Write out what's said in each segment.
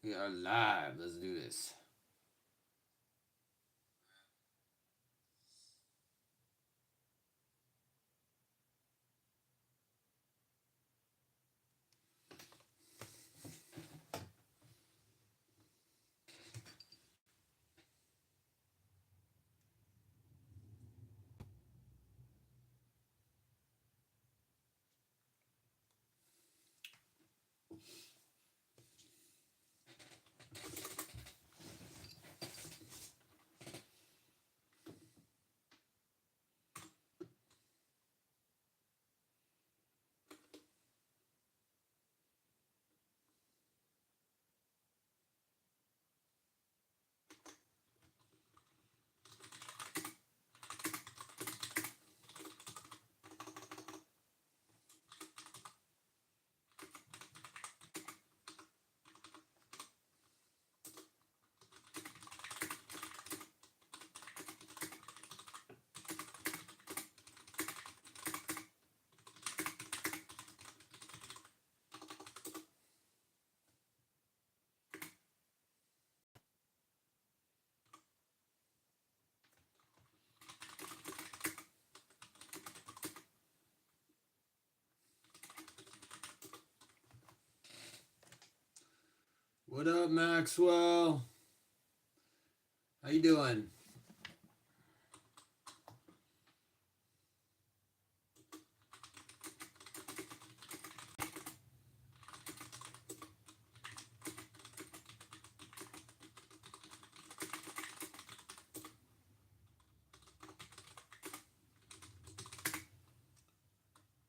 We are live. Let's do this. What up, Maxwell? How you doing?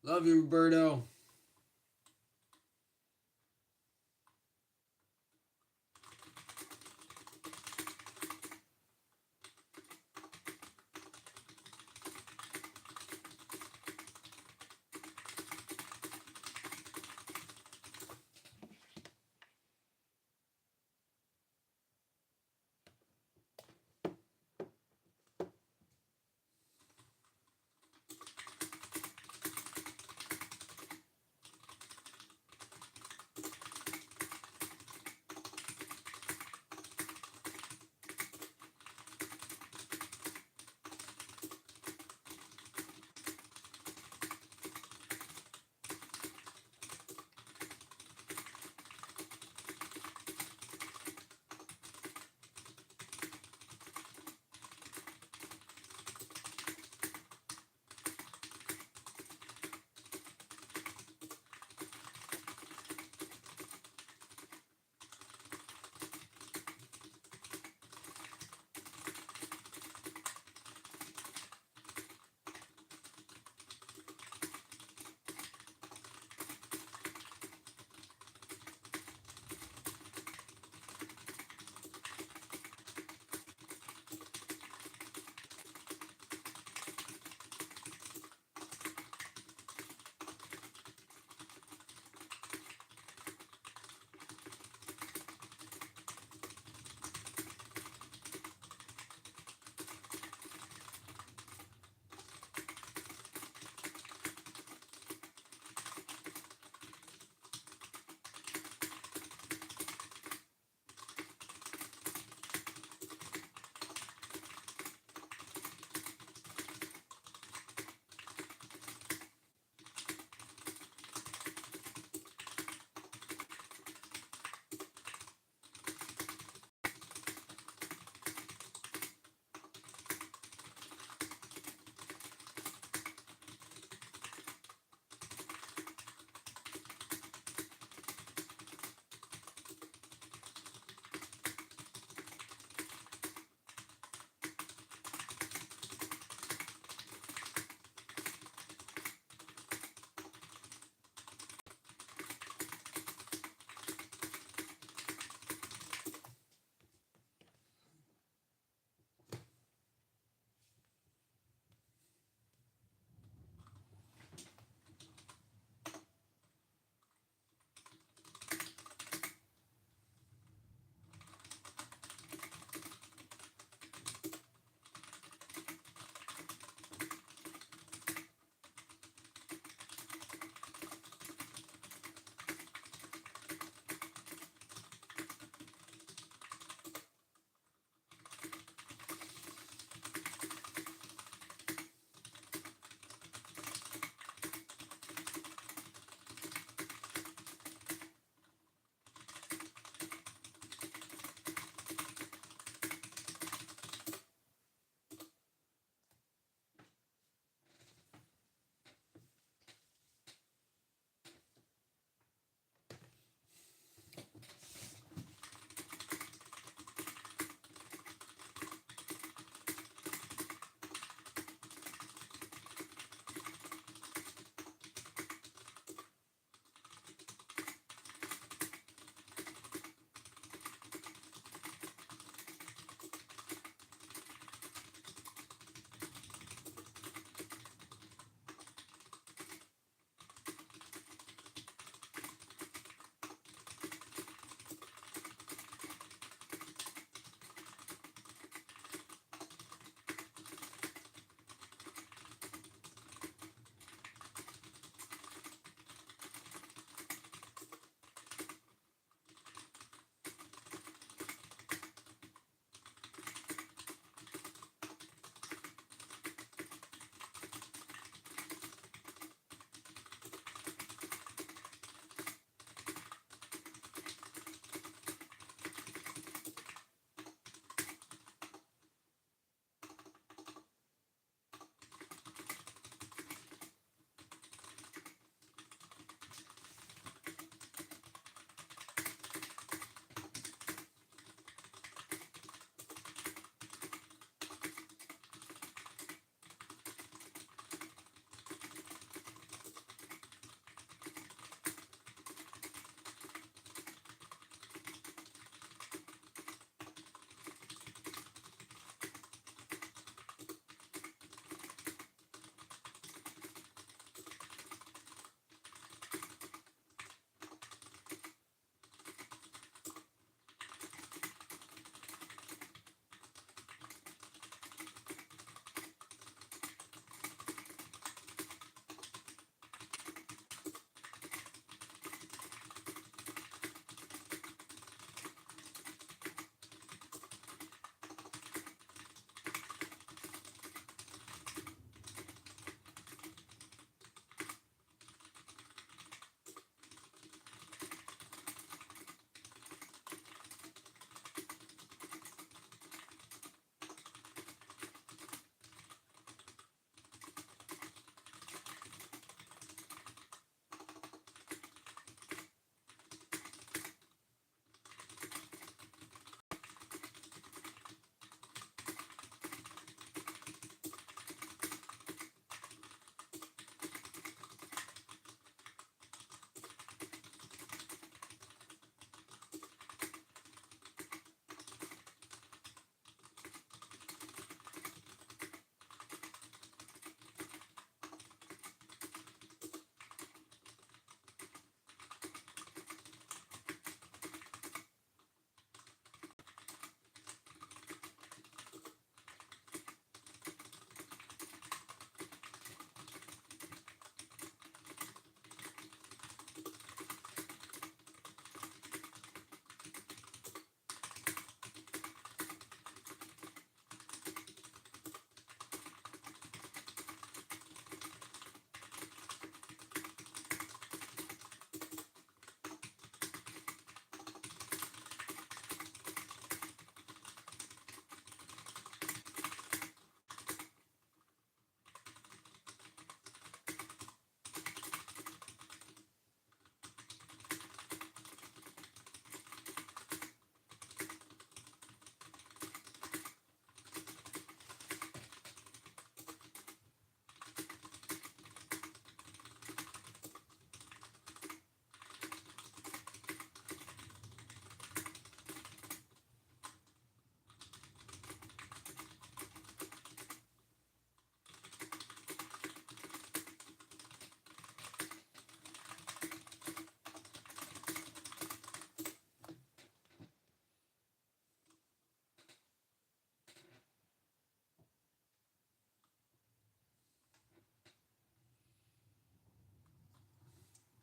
Love you, Roberto.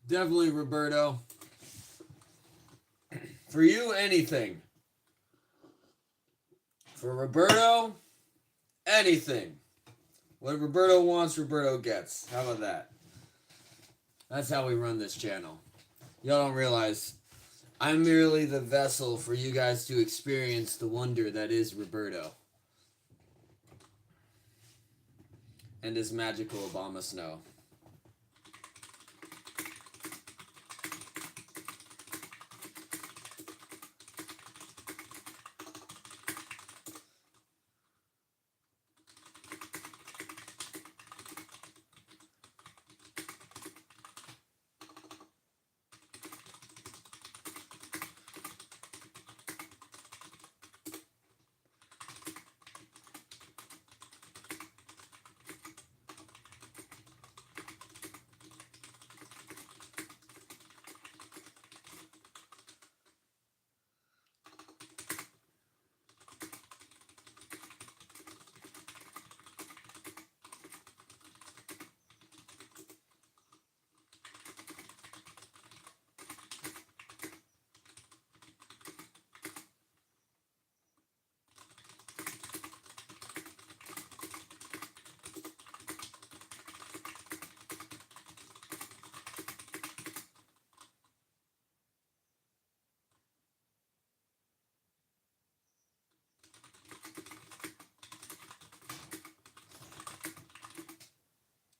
Definitely, Roberto. For you, anything. For Roberto, anything. What Roberto wants, Roberto gets. How about that? That's how we run this channel. Y'all don't realize I'm merely the vessel for you guys to experience the wonder that is Roberto and his magical Obama snow.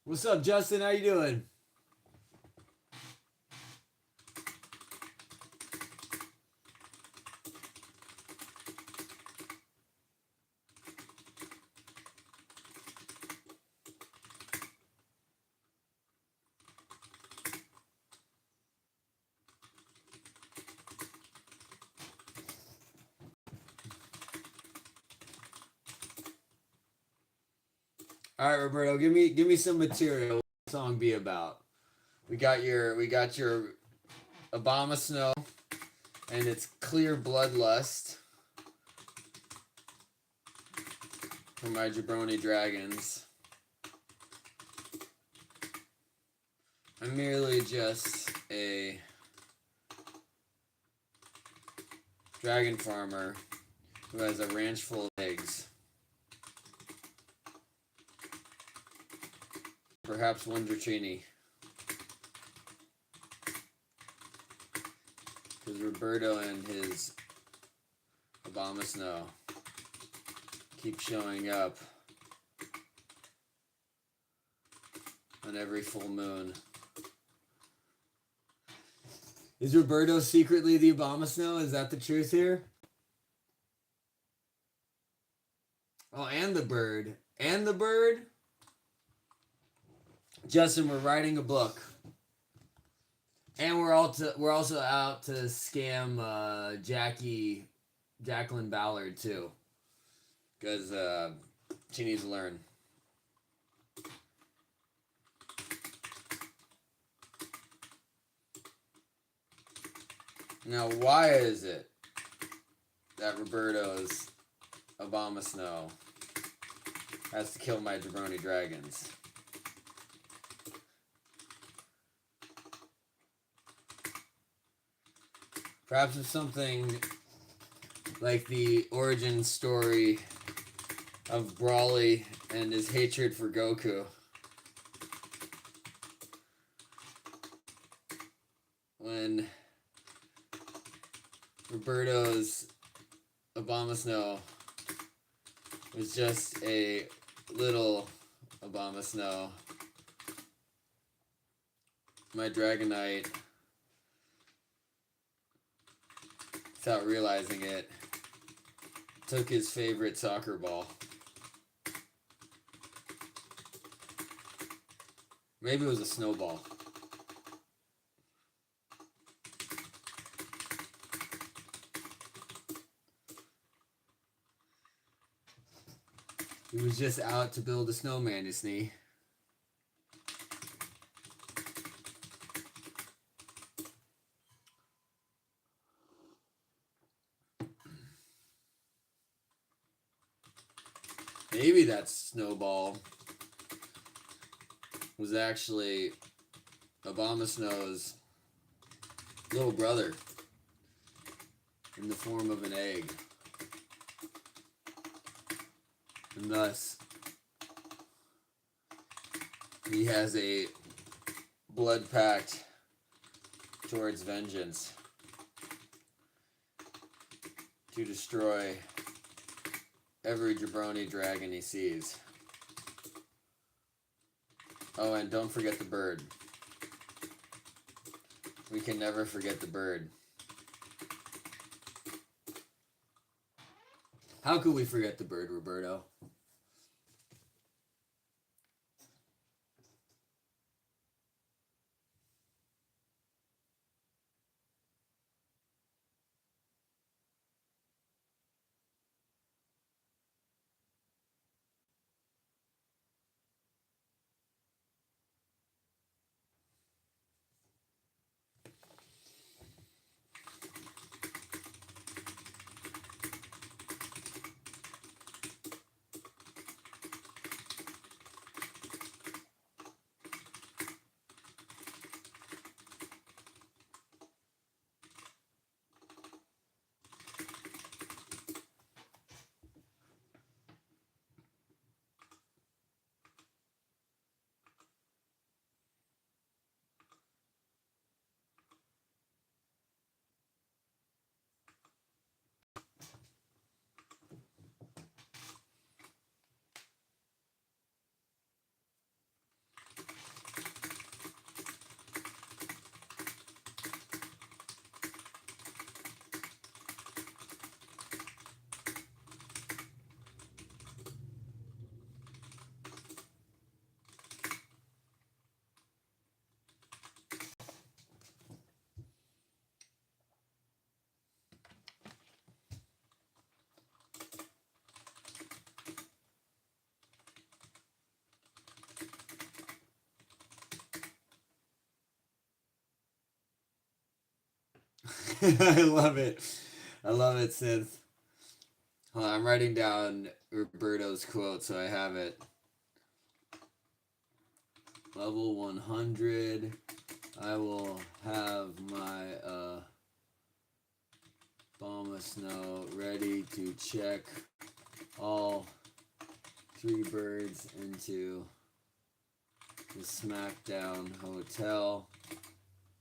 What's up, Justin? How you doing? All right, Roberto, give me some material. What the song be about? We got your Obama Snow and its clear bloodlust for my Jabroni Dragons. I'm merely just a dragon farmer who has a ranch full of eggs. Perhaps one Dratini. Because Roberto and his Obama Snow keep showing up on every full moon. Is Roberto secretly the Obama Snow? Is that the truth here? Oh, and the bird. And the bird? Justin, we're writing a book. And we're also out to scam Jacqueline Ballard too. Because she needs to learn. Now, why is it that Roberto's Obama Snow has to kill my Jabroni Dragons? Perhaps it's something like the origin story of Brawly and his hatred for Goku. When Roberto's Obama Snow was just a little Obama Snow, my Dragonite, without realizing it, took his favorite soccer ball. Maybe it was a snowball. He was just out to build a snowman, isn't he? Maybe that snowball was actually Obama Snow's little brother in the form of an egg. And thus, he has a blood pact towards vengeance to destroy every jabroni dragon he sees. Oh, and don't forget the bird. We can never forget the bird. How could we forget the bird, Roberto? I love it. I love it, Synth. Hold on, I'm writing down Roberto's quote so I have it. Level 100. I will have my Obama Snow ready to check all 3 birds into the Smackdown Hotel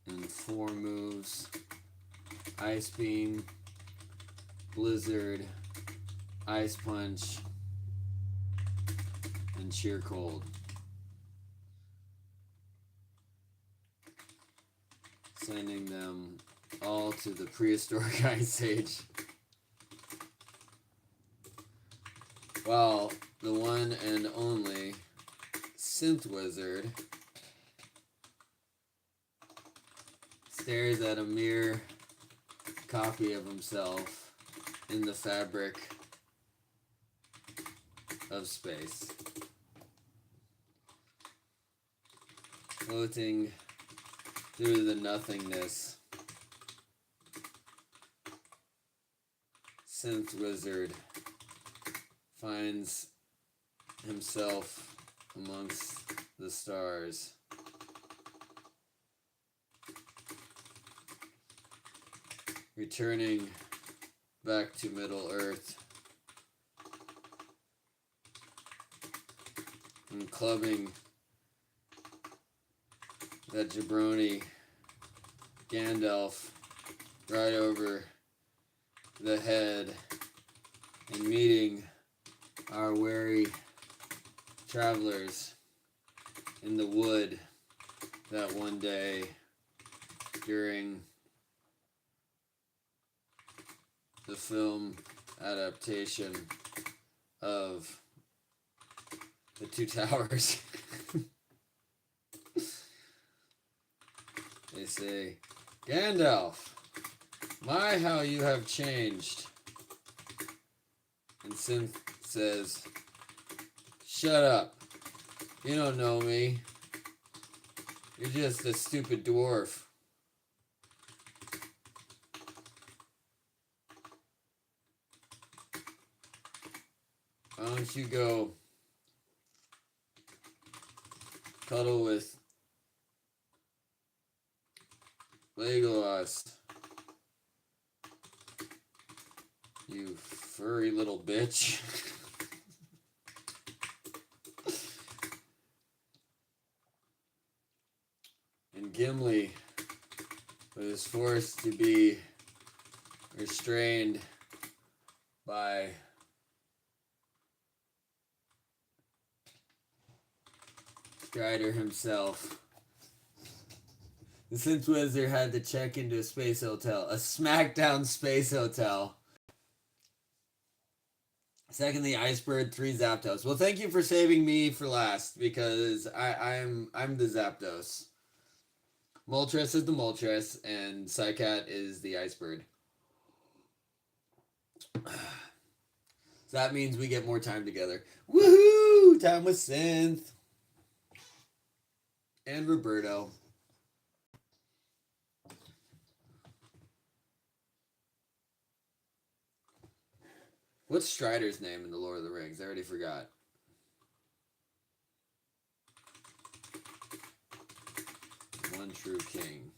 in 4 moves. Ice Beam, Blizzard, Ice Punch, and Sheer Cold. Sending them all to the prehistoric Ice Age. While the one and only Synth Wizard stares at a mere copy of himself in the fabric of space, floating through the nothingness. Synth Wizard finds himself amongst the stars. Returning back to Middle Earth and clubbing that jabroni Gandalf right over the head and meeting our weary travelers in the wood that one day during the film adaptation of The Two Towers. They say, Gandalf, my how you have changed. And Synth says, shut up. You don't know me. You're just a stupid dwarf. Why don't you go cuddle with Legolas. You furry little bitch. And Gimli was forced to be restrained by Strider himself. The Synth Wizard had to check into a space hotel, a SmackDown space hotel. Second, the Iceberg, 3 Zapdos. Well, thank you for saving me for last, because I'm the Zapdos. Moltres is the Moltres, and Psycat is the Iceberg. So that means we get more time together. Woohoo! Time with Synth. And Roberto. What's Strider's name in the Lord of the Rings? I already forgot. One true king.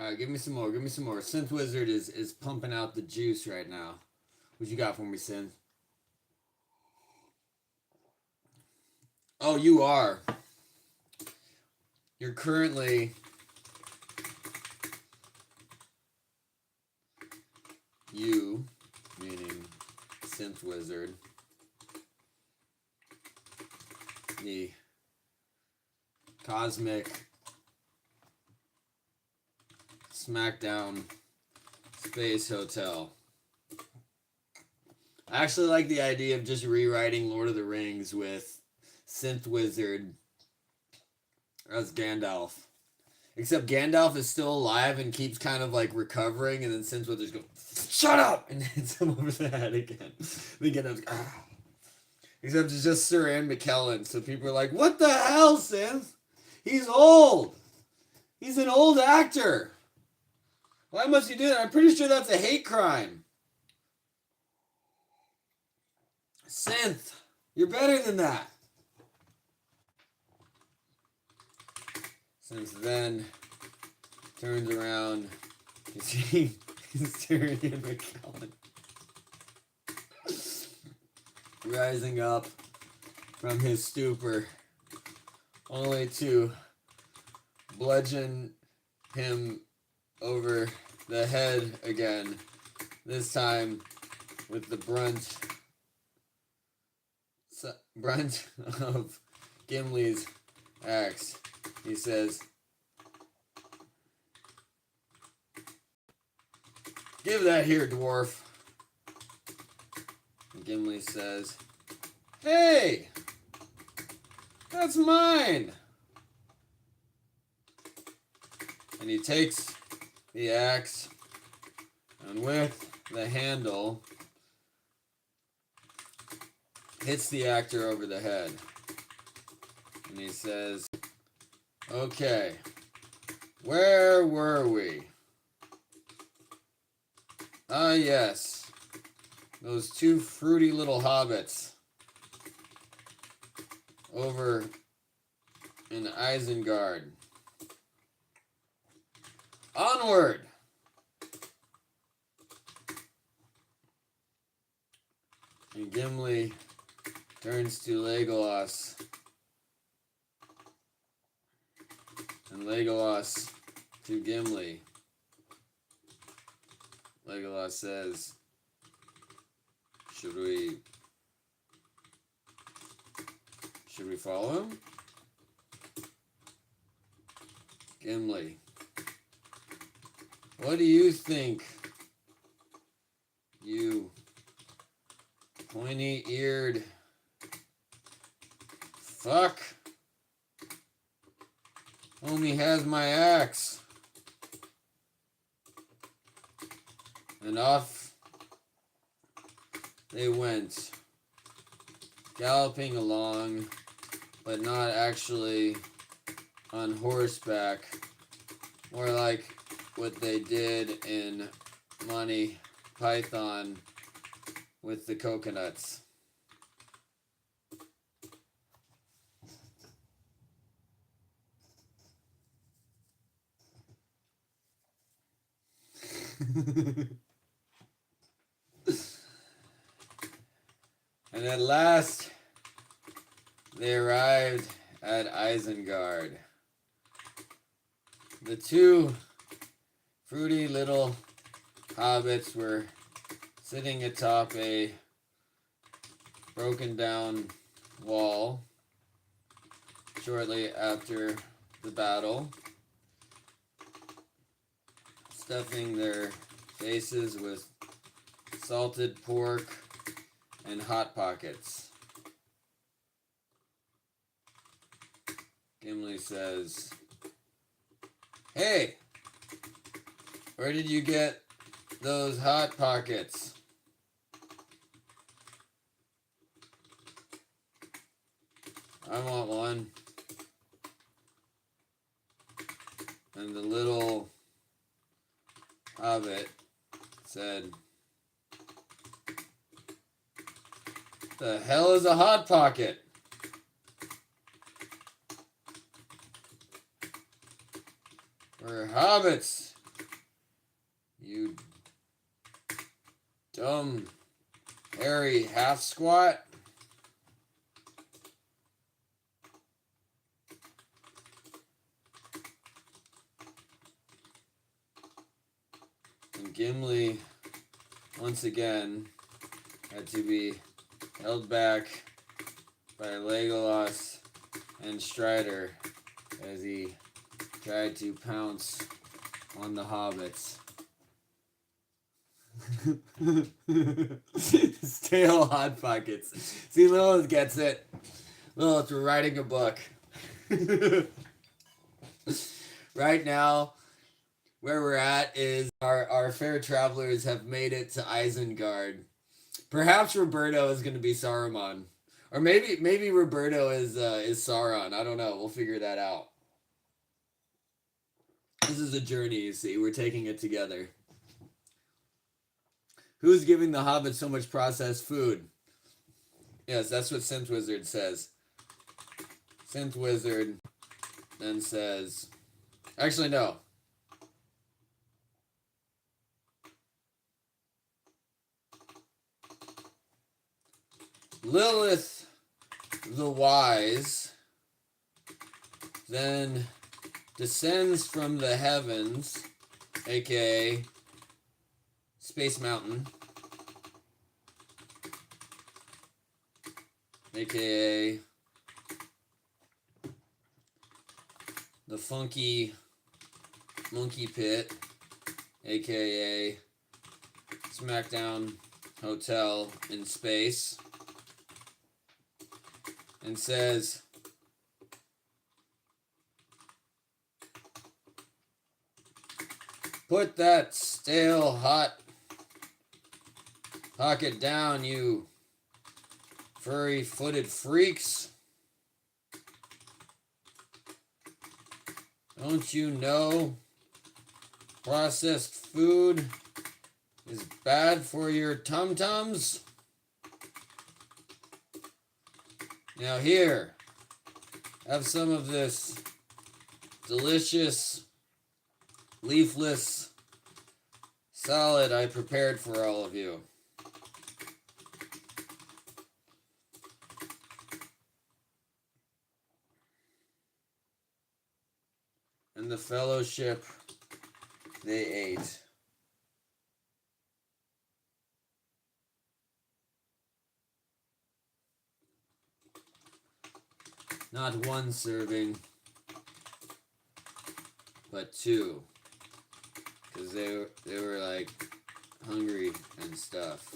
Alright, give me some more. Give me some more. Synth Wizard is pumping out the juice right now. What you got for me, Synth? Oh, you are. You're currently... You, meaning Synth Wizard, the Cosmic SmackDown Space Hotel. I actually like the idea of just rewriting Lord of the Rings with Synth Wizard as Gandalf. Except Gandalf is still alive and keeps kind of like recovering, and then Synth Wizard goes, "Shut up!" and hits him over the head again. Then Gandalf's like, "Ah." Except it's just Sir Ian McKellen, so people are like, "What the hell, Synth? He's old. He's an old actor. Why must you do that? I'm pretty sure that's a hate crime." Synth, you're better than that. Synth then turns around to see Sir Ian McKellen rising up from his stupor, only to bludgeon him over the head again, this time with the brunt of Gimli's axe. He says, "Give that here, dwarf." And Gimli says, "Hey, that's mine." And he takes the axe, and with the handle, hits the actor over the head. And he says, Okay. Where were we? Ah, yes. Those two fruity little hobbits over in Isengard. Onward! And Gimli turns to Legolas. And Legolas to Gimli. Legolas says, Should we follow him? Gimli, what do you think, you pointy-eared fuck? Homie has my axe. And off they went, galloping along, but not actually on horseback, more like what they did in Monty Python with the coconuts. And at last they arrived at Isengard. The two fruity little hobbits were sitting atop a broken down wall shortly after the battle, stuffing their faces with salted pork and Hot Pockets. Gimli says, Hey, where did you get those Hot Pockets? I want one. And the little hobbit said, The hell is a Hot Pocket? We're hobbits, you dumb, hairy half-squat. And Gimli, once again, had to be held back by Legolas and Strider as he tried to pounce on the hobbits. Stale Hot Pockets. See, Lilith gets it. Lilith, we're writing a book. Right now, where we're at is our fair travelers have made it to Isengard. Perhaps Roberto is going to be Saruman. Or maybe Roberto is Sauron. I don't know. We'll figure that out. This is a journey, you see. We're taking it together. Who's giving the hobbits so much processed food? Yes, that's what Synth Wizard says. Synth Wizard then says... Actually, no. Lilith the Wise then descends from the heavens, aka Space Mountain, aka the Funky Monkey Pit, aka Smackdown Hotel in space, and says, Put that stale Hot Pocket down, you furry-footed freaks. Don't you know processed food is bad for your tum-tums? Now here, have some of this delicious leafless salad I prepared for all of you. And the fellowship they ate. Not one serving, but two. Because they were like hungry and stuff.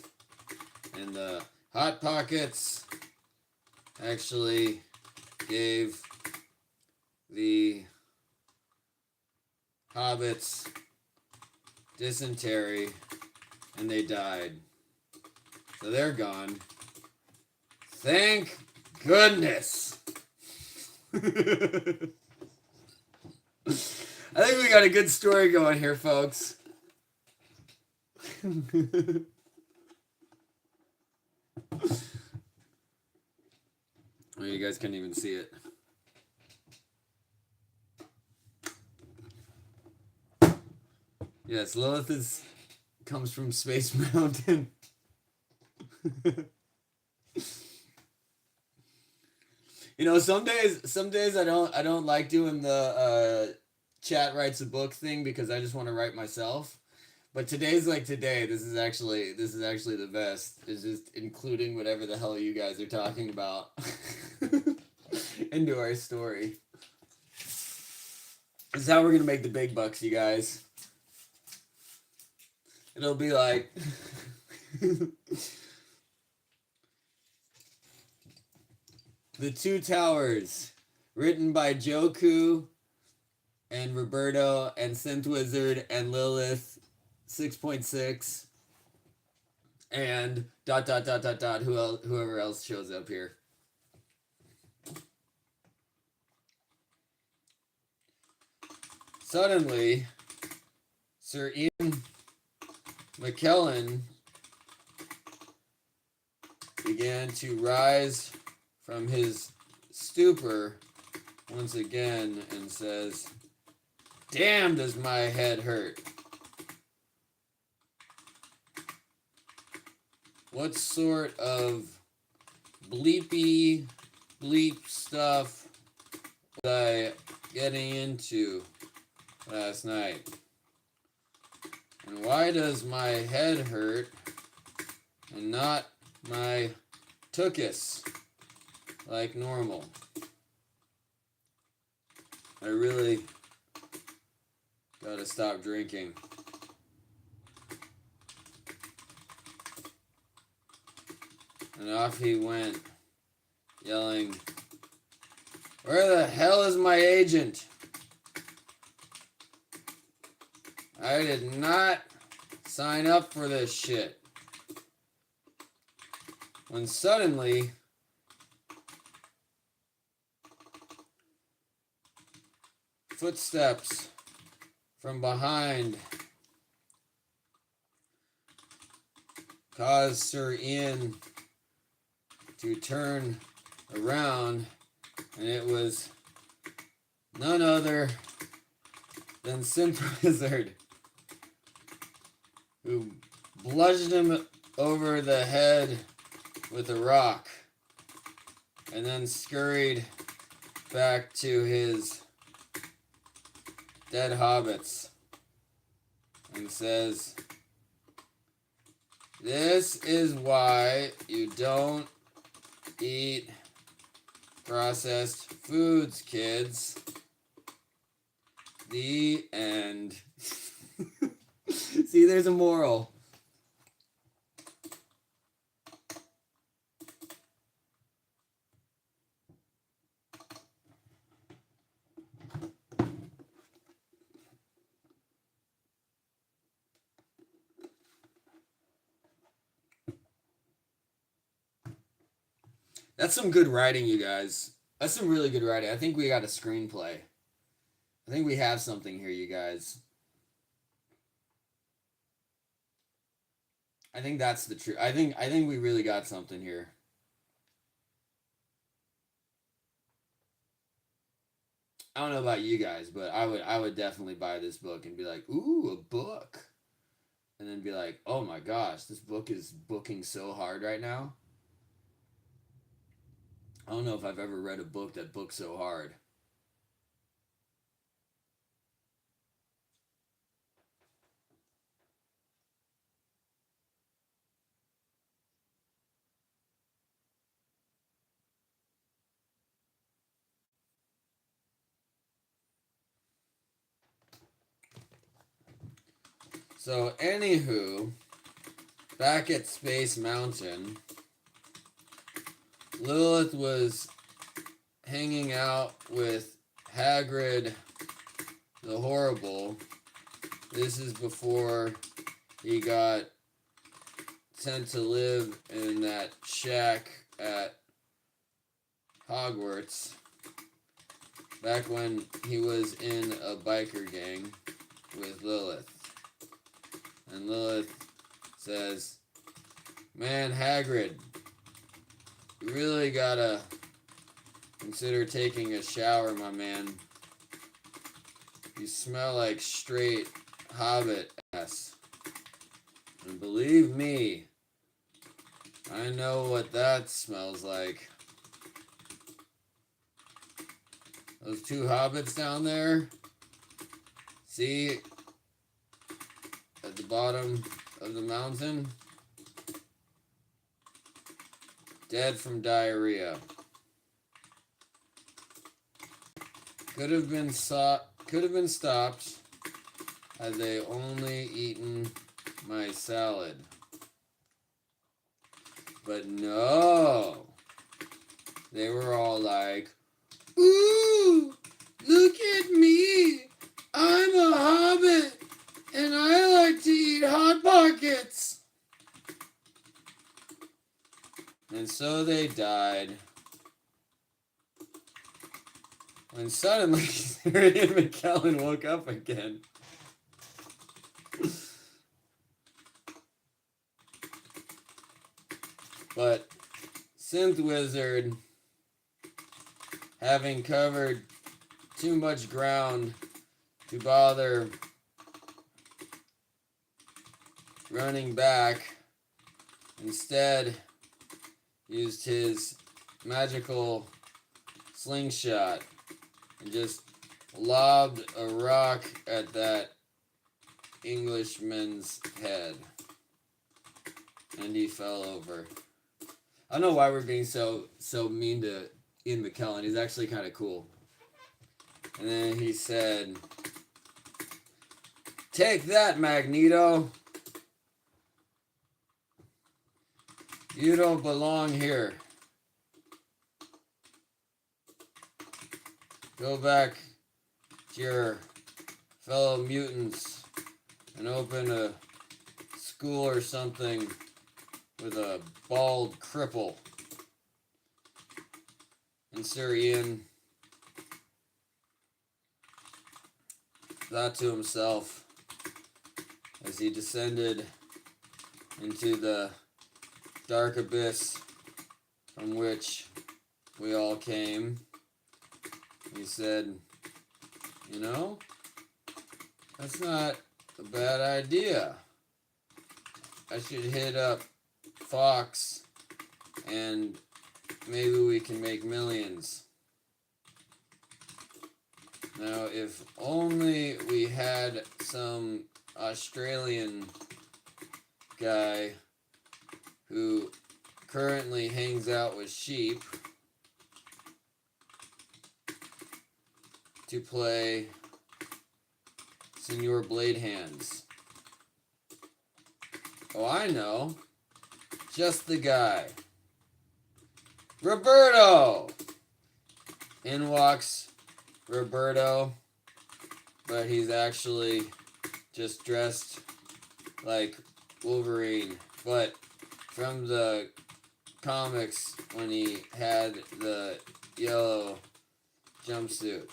And the Hot Pockets actually gave the hobbits dysentery and they died. So they're gone. Thank goodness. I think we got a good story going here, folks. Well, you guys can't even see it. Yes, Lilith comes from Space Mountain. You know, some days I don't like doing the chat writes a book thing because I just want to write myself. But today's like today. This is actually the best. It's just including whatever the hell you guys are talking about into our story. This is how we're gonna make the big bucks, you guys. It'll be like The Two Towers, written by Joku and Roberto and Synth Wizard and Lilith 6.6 and ... whoever else shows up here. Suddenly, Sir Ian McKellen began to rise from his stupor once again and says, "Damn, does my head hurt. What sort of bleep stuff was I getting into last night? And why does my head hurt and not my tuchus like normal? I really gotta stop drinking." And off he went, yelling, "Where the hell is my agent? I did not sign up for this shit." When suddenly, footsteps from behind caused Sir Ian to turn around, and it was none other than Synth Wizard, who bludgeoned him over the head with a rock and then scurried back to his dead hobbits and says, "This is why you don't eat processed foods, kids." The end. See, there's a moral. That's some good writing, you guys. That's some really good writing. I think we got a screenplay. I think we have something here, you guys. I think that's the truth. I think we really got something here. I don't know about you guys, but I would definitely buy this book and be like, "Ooh, a book." And then be like, "Oh my gosh, this book is booking so hard right now." I don't know if I've ever read a book that booked so hard. So, anywho, back at Space Mountain, Lilith was hanging out with Hagrid the Horrible. This is before he got sent to live in that shack at Hogwarts. Back when he was in a biker gang with Lilith. And Lilith says, "Man, Hagrid, you really gotta consider taking a shower, my man. You smell like straight hobbit ass. And believe me, I know what that smells like. Those two hobbits down there, see, at the bottom of the mountain, dead from diarrhea. Could have been stopped had they only eaten my salad. But no, they were all like, 'Ooh, look at me, I'm a hobbit, and I like to eat Hot Pockets.' And so they died. When suddenly, Ian McKellen woke up again. But Synth Wizard, having covered too much ground to bother running back, instead used his magical slingshot and just lobbed a rock at that Englishman's head. And he fell over. I don't know why we're being so mean to Ian McKellen. He's actually kind of cool. And then he said, "Take that, Magneto. You don't belong here. Go back to your fellow mutants and open a school or something with a bald cripple." And Sir Ian thought to himself as he descended into the dark abyss from which we all came. He said, "You know, that's not a bad idea. I should hit up Fox and maybe we can make millions. Now, if only we had some Australian guy who currently hangs out with sheep to play Senor Bladehands. Oh, I know. Just the guy. Roberto!" In walks Roberto, but he's actually just dressed like Wolverine, but from the comics when he had the yellow jumpsuit.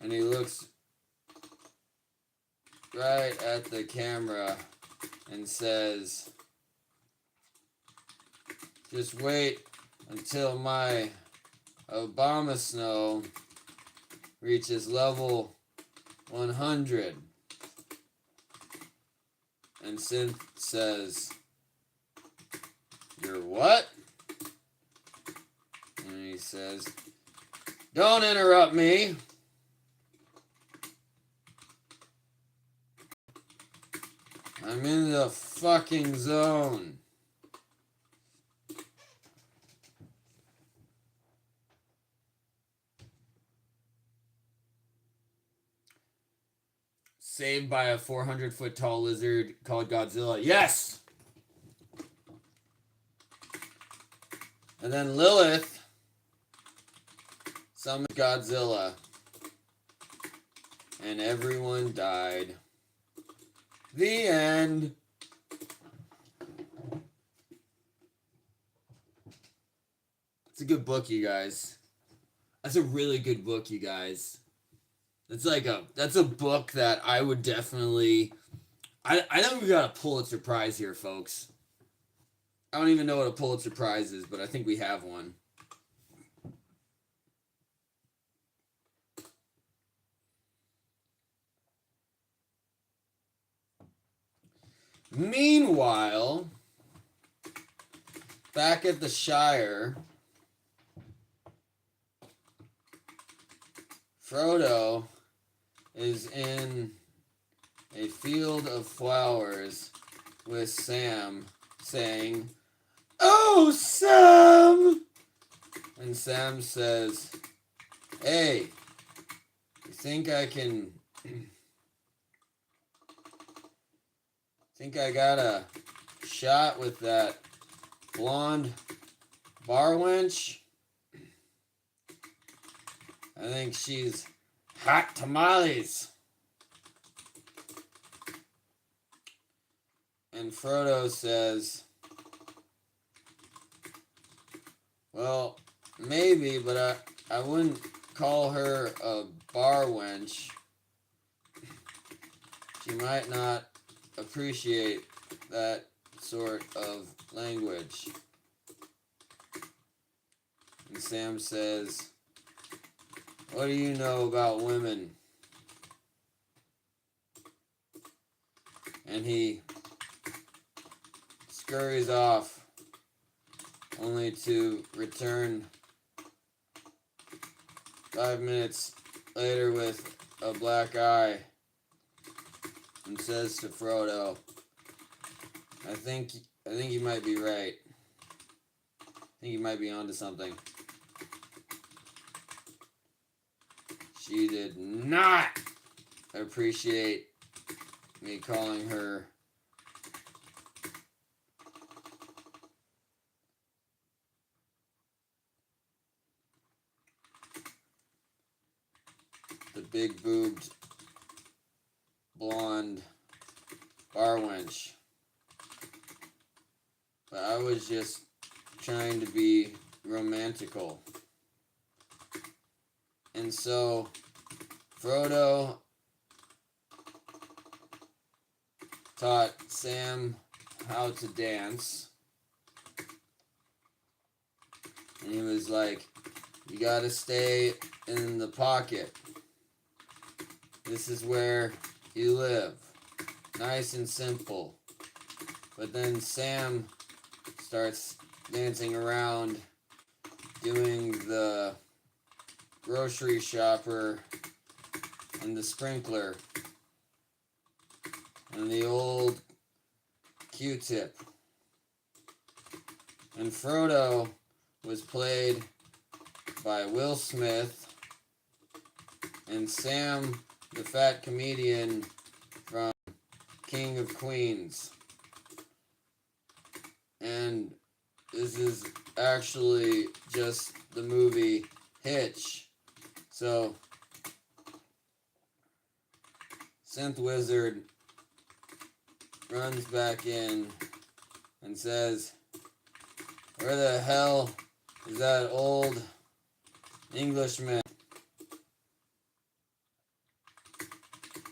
And he looks right at the camera and says, just wait until my Obama snow reaches level 100. And Synth says, "You're what?" And he says, "Don't interrupt me. I'm in the fucking zone." Saved by a 400-foot tall lizard called Godzilla. Yes! And then Lilith summoned Godzilla. And everyone died. The end. It's a good book, you guys. That's a really good book, you guys. That's a book that I would definitely... I think we got a Pulitzer Prize here, folks. I don't even know what a Pulitzer Prize is, but I think we have one. Meanwhile, back at the Shire, Frodo is in a field of flowers with Sam, saying, "Oh, Sam!" And Sam says, "Hey, you think I got a shot with that blonde bar wench? I think she's hot tamales." And Frodo says, "Well, maybe, but I wouldn't call her a bar wench. She might not appreciate that sort of language." And Sam says, "What do you know about women?" And he scurries off, only to return 5 minutes later with a black eye and says to Frodo, I think you might be right. I think you might be onto something." She did not appreciate me calling her the big-boobed, blonde bar wench. But I was just trying to be romantical. And so Frodo taught Sam how to dance. And he was like, "You gotta stay in the pocket. This is where you live. Nice and simple." But then Sam starts dancing around, doing the grocery shopper and the sprinkler and the old Q-tip. And Frodo was played by Will Smith, and Sam, the fat comedian from King of Queens. And this is actually just the movie Hitch. So, Synth Wizard runs back in and says, "Where the hell is that old Englishman?"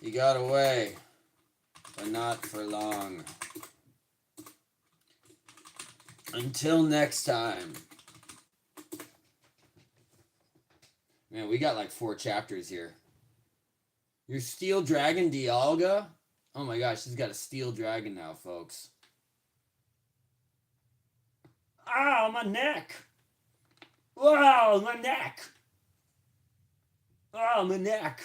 You got away, but not for long. Until next time. Man, we got like 4 chapters here. Your steel dragon, Dialga? Oh my gosh, she's got a steel dragon now, folks. Ow, my neck! Wow, my neck! Oh, my neck!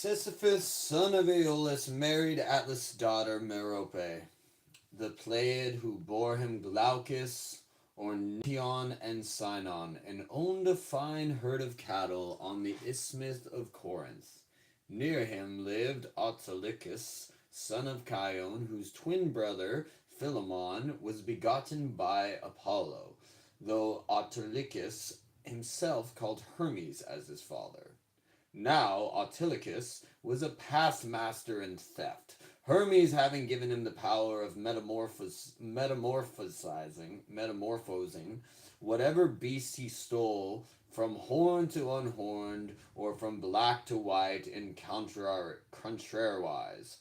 Sisyphus, son of Aeolus, married Atlas' daughter Merope, the Pleiad who bore him Glaucus, Ornithion, and Sinon, and owned a fine herd of cattle on the Isthmus of Corinth. Near him lived Autolycus, son of Chion, whose twin brother Philemon was begotten by Apollo, though Autolycus himself called Hermes as his father. Now Autolycus was a past master in theft, Hermes having given him the power of metamorphosing whatever beast he stole from horned to unhorned, or from black to white in contrariwise.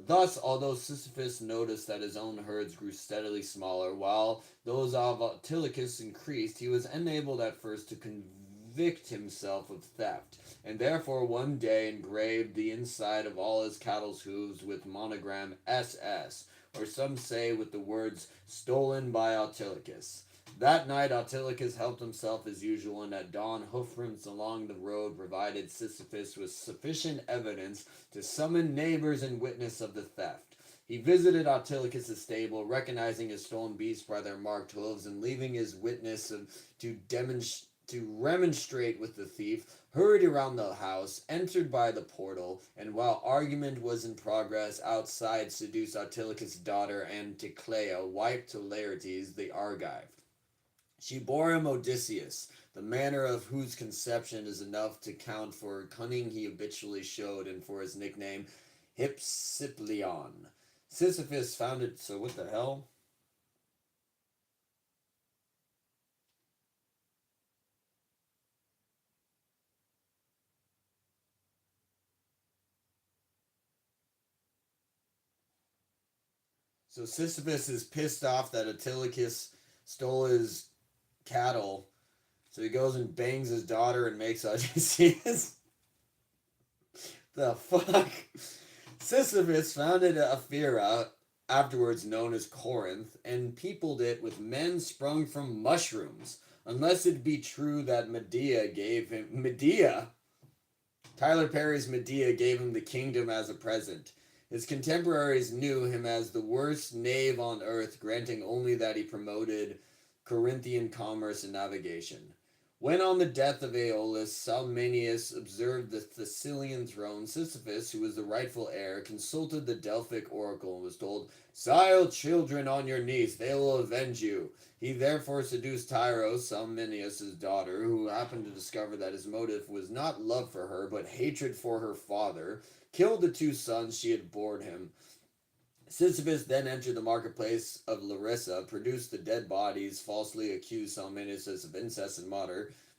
Thus, although Sisyphus noticed that his own herds grew steadily smaller, while those of Autolycus increased, he was enabled at first to convict himself of theft, and therefore one day engraved the inside of all his cattle's hooves with monogram SS, or some say with the words stolen by Autolycus. That night Autolycus helped himself as usual, and at dawn hoofprints along the road provided Sisyphus with sufficient evidence to summon neighbors and witness of the theft. He visited Autolycus' stable, recognizing his stolen beasts by their marked hooves, and leaving his witness to remonstrate with the thief, hurried around the house, entered by the portal, and while argument was in progress outside, seduced Autolycus' daughter Anticlea, wife to Laertes the Argive. She bore him Odysseus, the manner of whose conception is enough to count for cunning he habitually showed, and for his nickname Hypsipyleon. Sisyphus found it. So what the hell? So Sisyphus is pissed off that Autolycus stole his cattle, so he goes and bangs his daughter and makes Odysseus. The fuck? Sisyphus founded Ephyra, afterwards known as Corinth, and peopled it with men sprung from mushrooms, unless it be true that Medea? Tyler Perry's Medea gave him the kingdom as a present. His contemporaries knew him as the worst knave on earth, granting only that he promoted Corinthian commerce and navigation. When on the death of Aeolus, Salmanius observed the Thessalian throne, Sisyphus, who was the rightful heir, consulted the Delphic oracle and was told, "Sile children on your knees, they will avenge you." He therefore seduced Tyro, Salmanius' daughter, who happened to discover that his motive was not love for her, but hatred for her father, killed the two sons she had borne him. Sisyphus then entered the marketplace of Larissa, produced the dead bodies, falsely accused Salmanius of incest and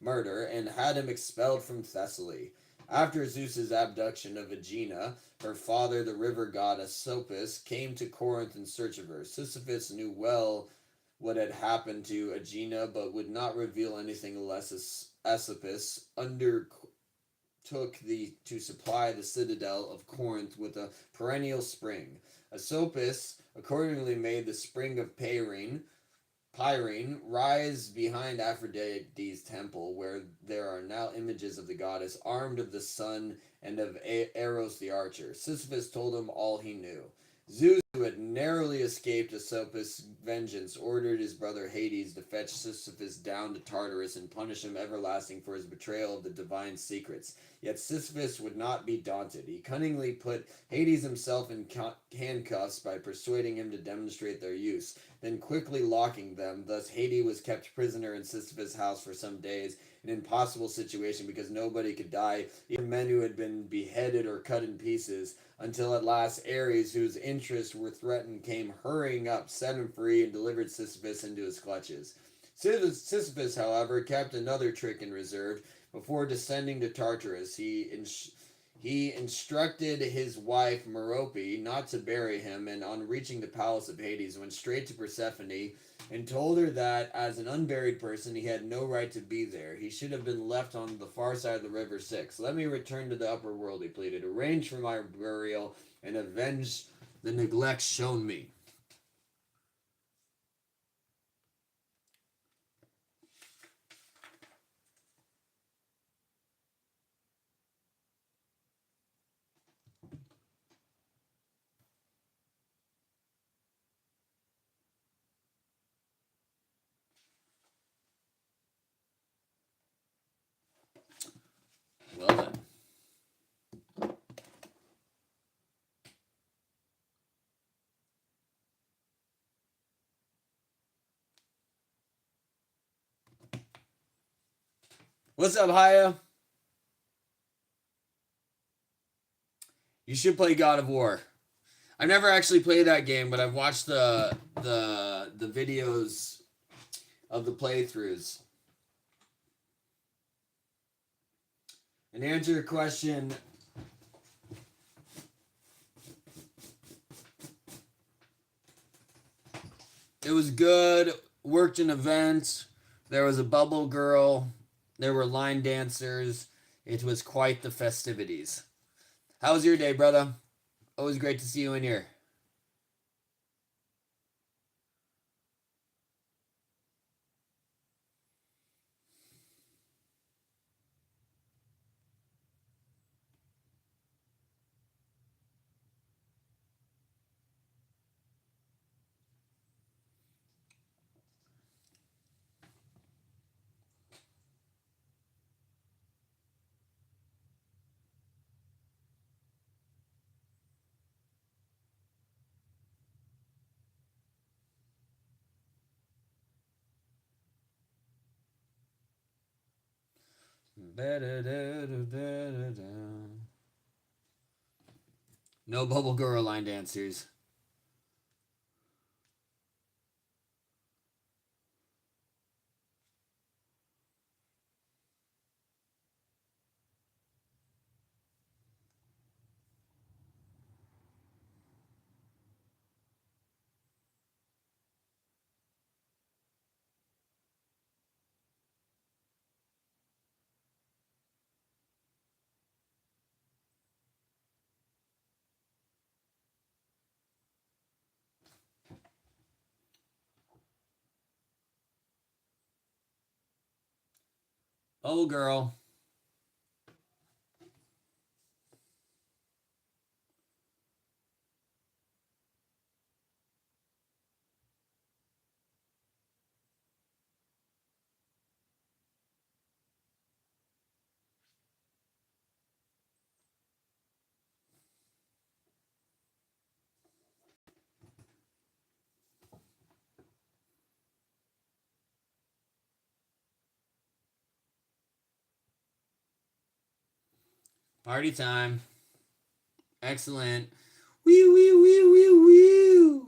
murder, and had him expelled from Thessaly. After Zeus's abduction of Aegina, her father, the river god Asopus, came to Corinth in search of her. Sisyphus knew well what had happened to Aegina, but would not reveal anything unless Asopus undertook to supply the citadel of Corinth with a perennial spring. Asopus accordingly made the spring of Pyrene rise behind Aphrodite's temple, where there are now images of the goddess armed of the sun and of Eros the archer. Sisyphus told him all he knew. Zeus, who had narrowly escaped Asopus' vengeance, ordered his brother Hades to fetch Sisyphus down to Tartarus and punish him everlasting for his betrayal of the divine secrets. Yet Sisyphus would not be daunted. He cunningly put Hades himself in handcuffs by persuading him to demonstrate their use, then quickly locking them. Thus Hades was kept prisoner in Sisyphus' house for some days, an impossible situation because nobody could die, even men who had been beheaded or cut in pieces, until at last Ares, whose interests were threatened, came hurrying up, set him free, and delivered Sisyphus into his clutches. Sisyphus, however, kept another trick in reserve. Before descending to Tartarus, he instructed his wife Merope not to bury him, and on reaching the palace of Hades, went straight to Persephone and told her that, as an unburied person, he had no right to be there. He should have been left on the far side of the river Styx. "Let me return to the upper world," he pleaded. "Arrange for my burial and avenge the neglect shown me." What's up, Haya? You should play God of War. I've never actually played that game, but I've watched the videos of the playthroughs. And to answer your question, it was good. Worked in events. There was a bubble girl. There were line dancers. It was quite the festivities. How was your day, brother? Always great to see you in here. No bubble girl line dancers. Oh, girl. Party time. Excellent. Wee wee wee wee wee.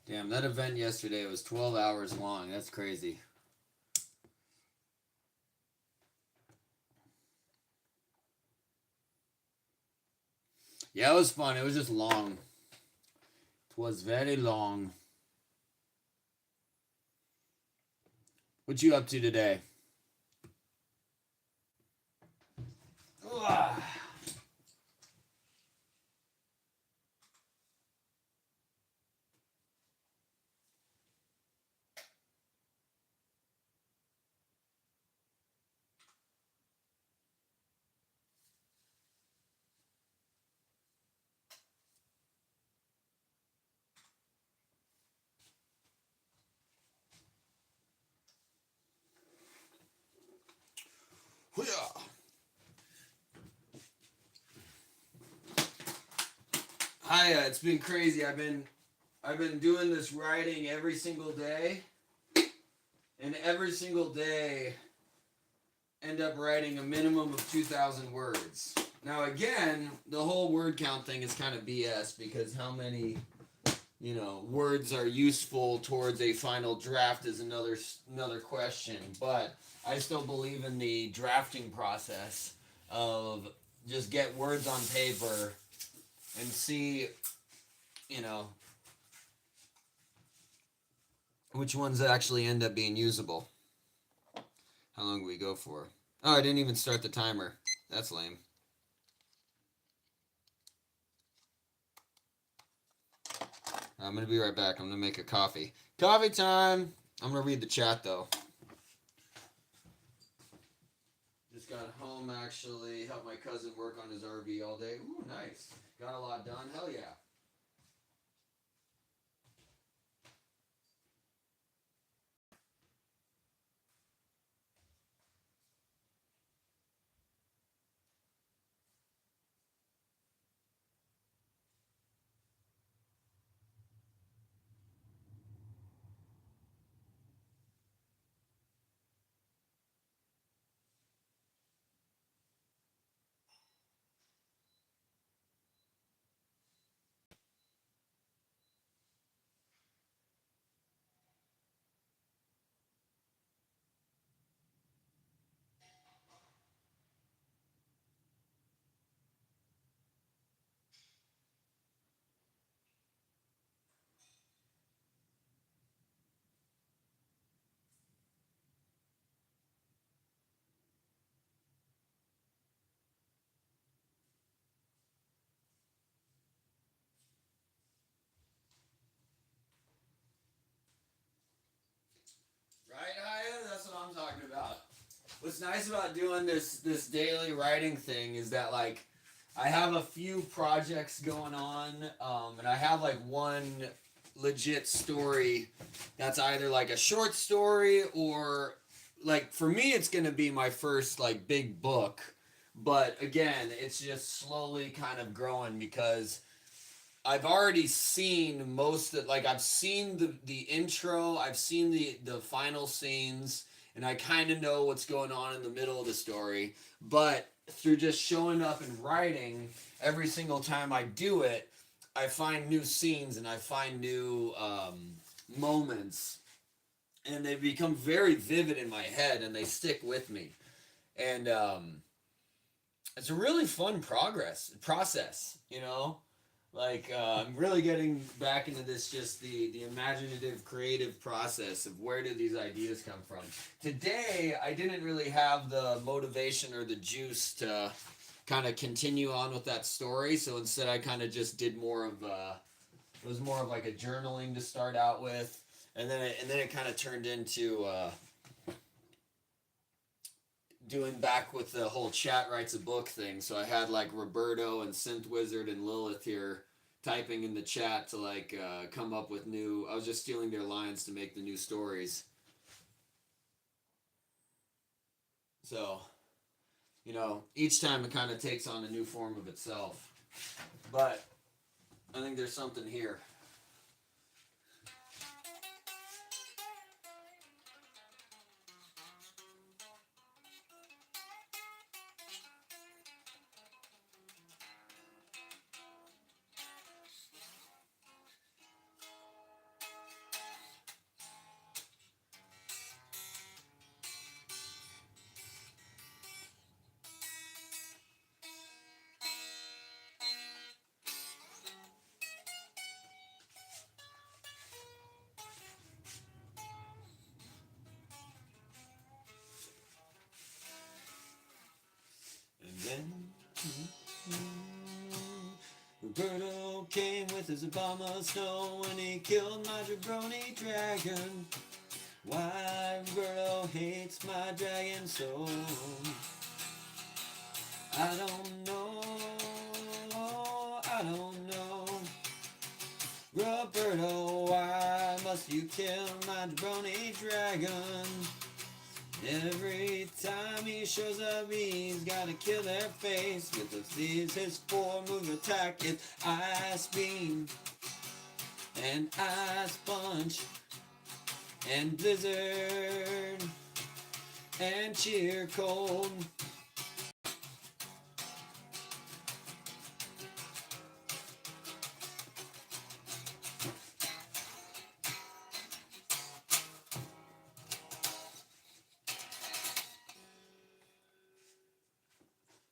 Damn, that event yesterday was 12 hours long. That's crazy. Yeah, it was fun. It was just long. It was very long. What you up to today? Ugh. Hoo-yah. Hi, it's been crazy. I've been doing this writing every single day, and every single day end up writing a minimum of 2,000 words. Now again, the whole word count thing is kind of BS because how many, words are useful towards a final draft is another question. But I still believe in the drafting process of just get words on paper and see, which ones actually end up being usable. How long do we go for? Oh, I didn't even start the timer. That's lame. I'm going to be right back. I'm going to make a coffee. Coffee time! I'm going to read the chat, though. Just got home, actually. Helped my cousin work on his RV all day. Ooh, nice. Got a lot done. Hell yeah. Right, Haya? That's what I'm talking about. What's nice about doing this daily writing thing is that like I have a few projects going on, and I have like one legit story that's either like a short story or like for me it's gonna be my first like big book, but again it's just slowly kind of growing because I've already seen most of like I've seen the intro, I've seen the final scenes, and I kind of know what's going on in the middle of the story. But through just showing up and writing every single time I do it, I find new scenes and I find new moments, and they become very vivid in my head and they stick with me. And it's a really fun process. Like I'm really getting back into this, just the imaginative, creative process of where do these ideas come from. Today, I didn't really have the motivation or the juice to kind of continue on with that story, so instead I kind of just did more of it was more of like a journaling to start out with, and then it kind of turned into doing back with the whole chat writes a book thing. So I had like Roberto and Synth Wizard and Lilith here typing in the chat to like come up with new. I was just stealing their lines to make the new stories. So, each time it kind of takes on a new form of itself. But I think there's something here. And then Roberto came with his bomb of snow and he killed my jabroni dragon. Why Roberto hates my dragon so? I don't know. I don't know. Roberto, why must you kill my jabroni dragon? Every time he shows up, he's gotta kill their face. With the thieves, his four-move attack is Ice Beam and Ice Punch and Blizzard and Cheer Cold.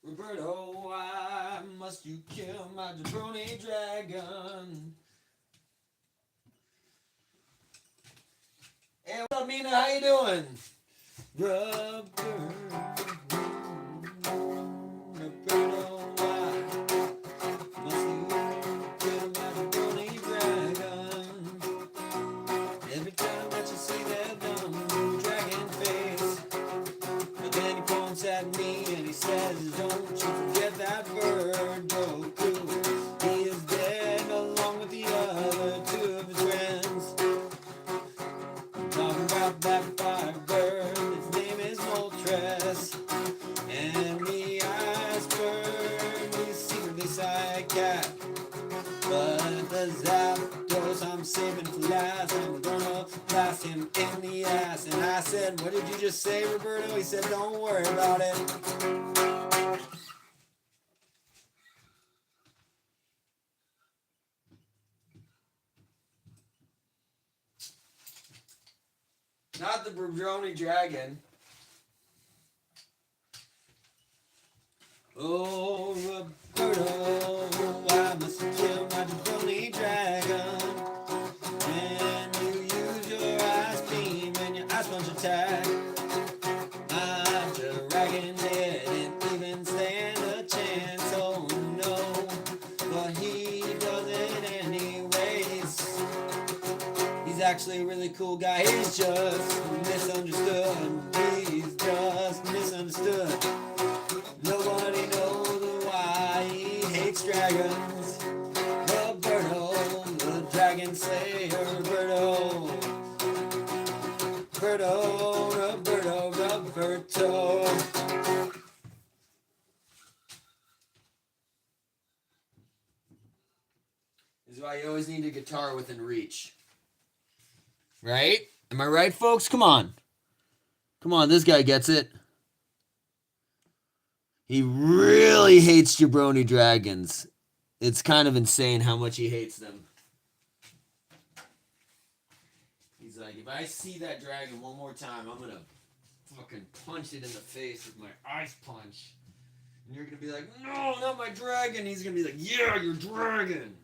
Roberto, why must you kill my jabroni dragon? Hey, what's up, Mina? How you doing? Roberto, why must you kill my jabroni dragon? Every time that you see that dumb dragon face, but then he points at me and he says, don't you forget that bird, Goku. He is dead along with the other two of his friends. I'm talking about that fire bird, his name is Moltres. And the ice bird, he's secretly Psy-Cat. But the Zapdos I'm saving for last. I'm gonna blast him in the ass. And I said, what did you just say, Roberto? He said, don't worry about it. Not the Brony Dragon. Oh, Roberto, I must kill my Brony Dragon. And you use your Ice Beam and your Ice Punch attack. My dragon didn't even stand a chance, oh no. But he does it anyways. He's actually a really cool guy, he's just misunderstood. He's just misunderstood. Nobody knows why he hates dragons. Roberto, the Dragon Slayer, Roberto. Roberto. This is why you always need a guitar within reach. Right? Am I right, folks? Come on. Come on, this guy gets it. He really hates jabroni dragons. It's kind of insane how much he hates them. He's like, if I see that dragon one more time, I'm gonna fucking punch it in the face with my ice punch. And you're gonna be like, no, not my dragon. He's gonna be like, yeah, your dragon.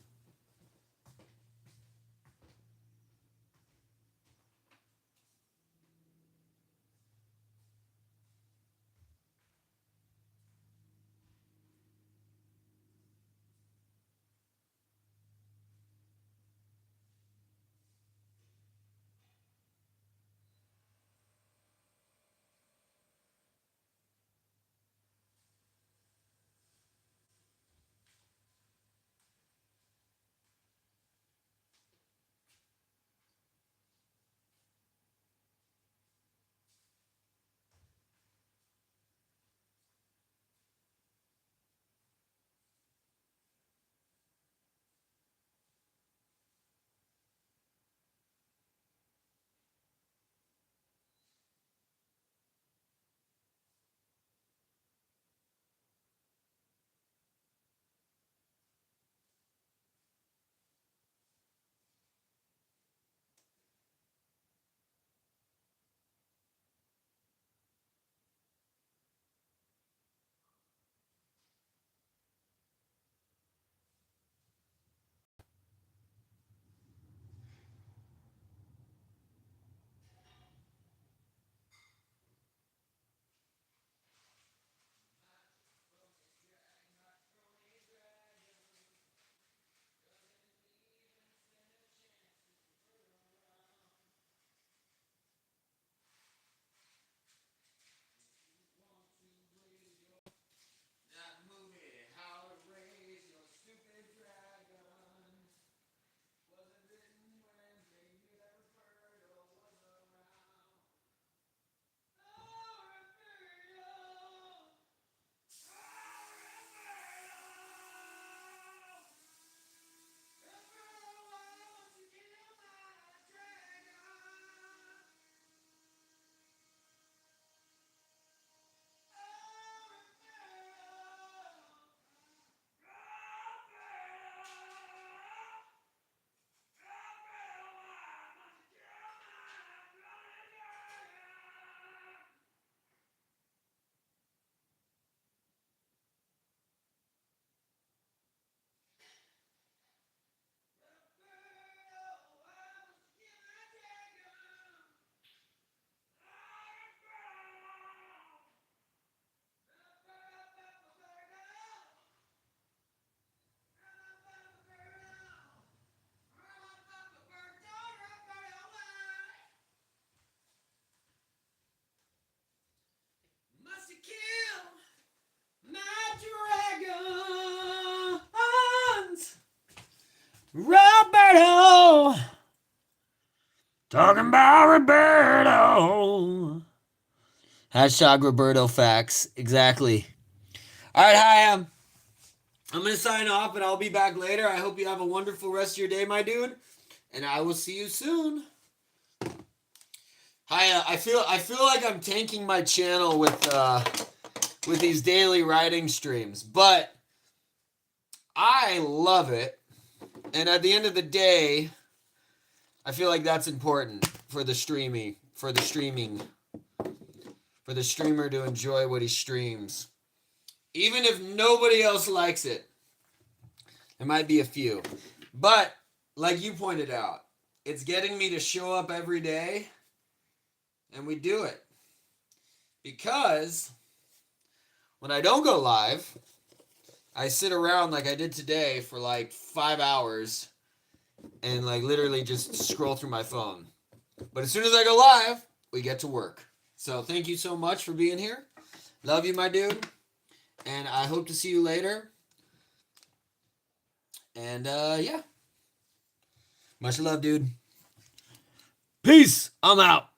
Talking about Roberto. Hashtag Roberto facts. Exactly. All right, hi, I'm going to sign off, and I'll be back later. I hope you have a wonderful rest of your day, my dude, and I will see you soon. Hi, I feel like I'm tanking my channel with these daily writing streams, but I love it. And at the end of the day, I feel like that's important for the streamer to enjoy what he streams. Even if nobody else likes it. There might be a few. But, like you pointed out, it's getting me to show up every day, and we do it. Because when I don't go live, I sit around like I did today for like 5 hours and like literally just scroll through my phone. But as soon as I go live, we get to work. So thank you so much for being here. Love you, my dude. And I hope to see you later. And yeah. Much love, dude. Peace. I'm out.